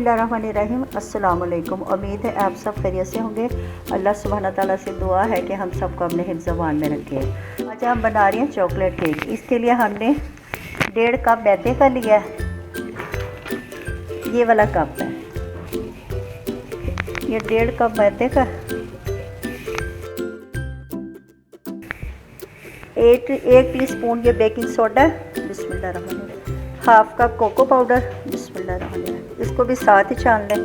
बिस्मिल्लाहिर्रहमानिर्रहीम। अस्सलाम वालेकुम। उम्मीद है आप सब खैरियत से होंगे। अल्लाह सुब्हाना ताला से दुआ है कि हम सबको अपने हिफ्ज़ ज़बान में रखे। आज हम बना रहे हैं चॉकलेट केक। इसके लिए हमने 1.5 कप मैदे का लिया है। ये वाला कप है, ये 1.5 कप मैदे का। 1 टीस्पून ये बेकिंग सोडा, बिस्मिल्लाहिर्रहमानिर्रहीम। हाफ कप कोको पाउडर, बिस्मिल्लाहिर्रहमानिर्रहीम। इसको भी साथ ही छान लें।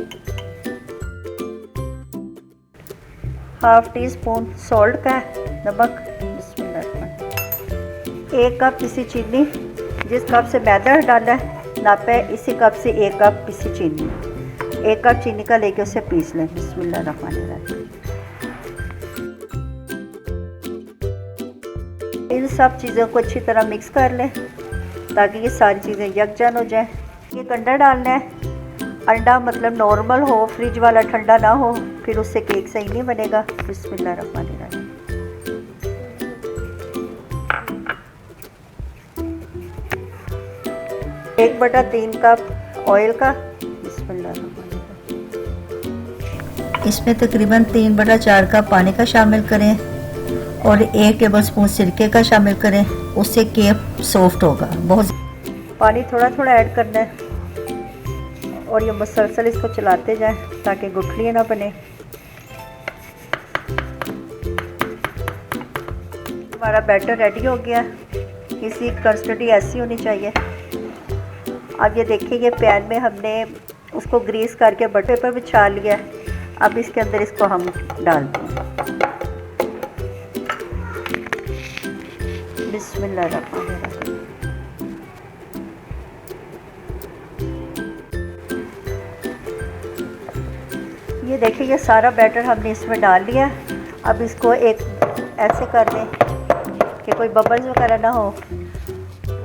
हाफ टी स्पून सॉल्ट का नमक, बिस्मिल्लाहिर्रहमानिर्रहीम। 1 कप पिसी चीनी, जिस कप से मैदा डाला है नापा है, इसी कप से 1 कप पिसी चीनी। 1 कप चीनी का लेके उसे पीस लें, बिस्मिल्लाहिर्रहमानिर्रहीम। इन सब चीज़ों को अच्छी तरह मिक्स कर लें ताकि ये सारी चीज़ें यकजान हो जाए। ये अंडा डालना है। अंडा मतलब नॉर्मल हो, फ्रिज वाला ठंडा ना हो, फिर उससे केक सही नहीं बनेगा। बिस्मिल्लाहिर्रहमानिर्रहीम। 1/3 कप ऑयल का, बिस्मिल्लाहिर्रहमानिर्रहीम। इसमें तकरीबन 3/4 कप पानी का शामिल करें और 1 टेबलस्पून सिरके का शामिल करें। उससे केक सॉफ्ट होगा। बहुत पानी थोड़ा थोड़ा ऐड करना है और ये मुसलसल इसको चलाते जाएं ताकि गुठलियाँ ना बने। हमारा बैटर रेडी हो गया। इसकी कंसिस्टेंसी ऐसी होनी चाहिए। अब ये देखिए, ये पैन में हमने उसको ग्रीस करके बटर पर बिछा लिया। अब इसके अंदर इसको हम डालते हैं, बिस्मिल्लाहिर्रहमानिर्रहीम। ये देखिए, ये सारा बैटर हमने इसमें डाल लिया। अब इसको एक ऐसे कर दें कि कोई बबल्स वगैरह ना हो।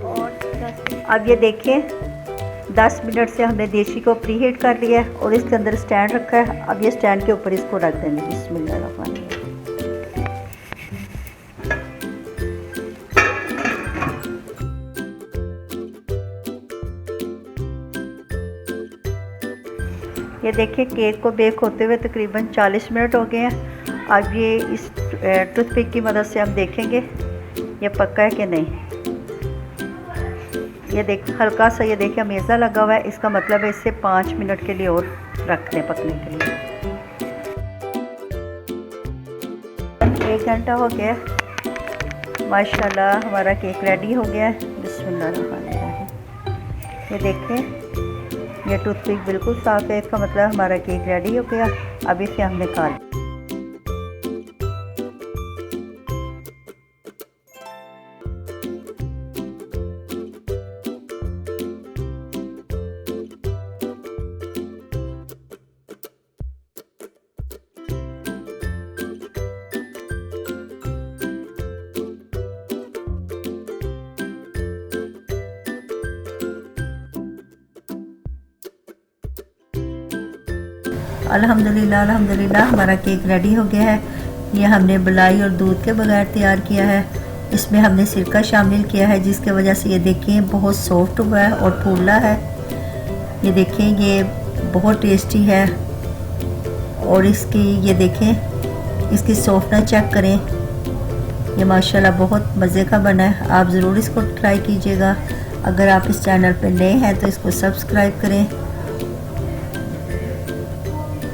और अब ये देखिए, 10 मिनट से हमने देशी को प्री हीट कर लिया है और इसके अंदर स्टैंड रखा है। अब ये स्टैंड के ऊपर इसको रख देंगे, बिस्मिल्लाहिर्रहमानिर्रहीम। ये देखिए, केक को बेक होते हुए तकरीबन 40 मिनट हो गए हैं। अब ये इस टूथपिक की मदद से हम देखेंगे ये पक्का है कि नहीं। ये देख, हल्का सा ये देखिए मेज़ा लगा हुआ है। इसका मतलब है इसे 5 मिनट के लिए और रख दें पकने के लिए। 1 घंटा हो गया। माशाल्लाह हमारा केक रेडी हो गया है। बिस्मिल्लाहिर्रहमानिर्रहीम। ये देखें, ये टूथपिक बिल्कुल साफ़ है। इसका मतलब हमारा केक रेडी हो गया। अब इसे हम निकाल। अल्हम्दुलिल्लाह अल्हम्दुलिल्लाह हमारा केक रेडी हो गया है। ये हमने मलाई और दूध के बगैर तैयार किया है। इसमें हमने सिरका शामिल किया है, जिसकी वजह से ये देखें बहुत सॉफ्ट हुआ है और फूला है। ये देखें, ये बहुत टेस्टी है। और इसकी ये देखें, इसकी सॉफ्टनेस चेक करें। ये माशाल्लाह बहुत मज़े का बना है। आप ज़रूर इसको ट्राई कीजिएगा। अगर आप इस चैनल पर नए हैं तो इसको सब्सक्राइब करें।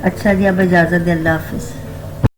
अच्छा जी, अब इजाज़त दें। अल्लाह हाफ़िज़।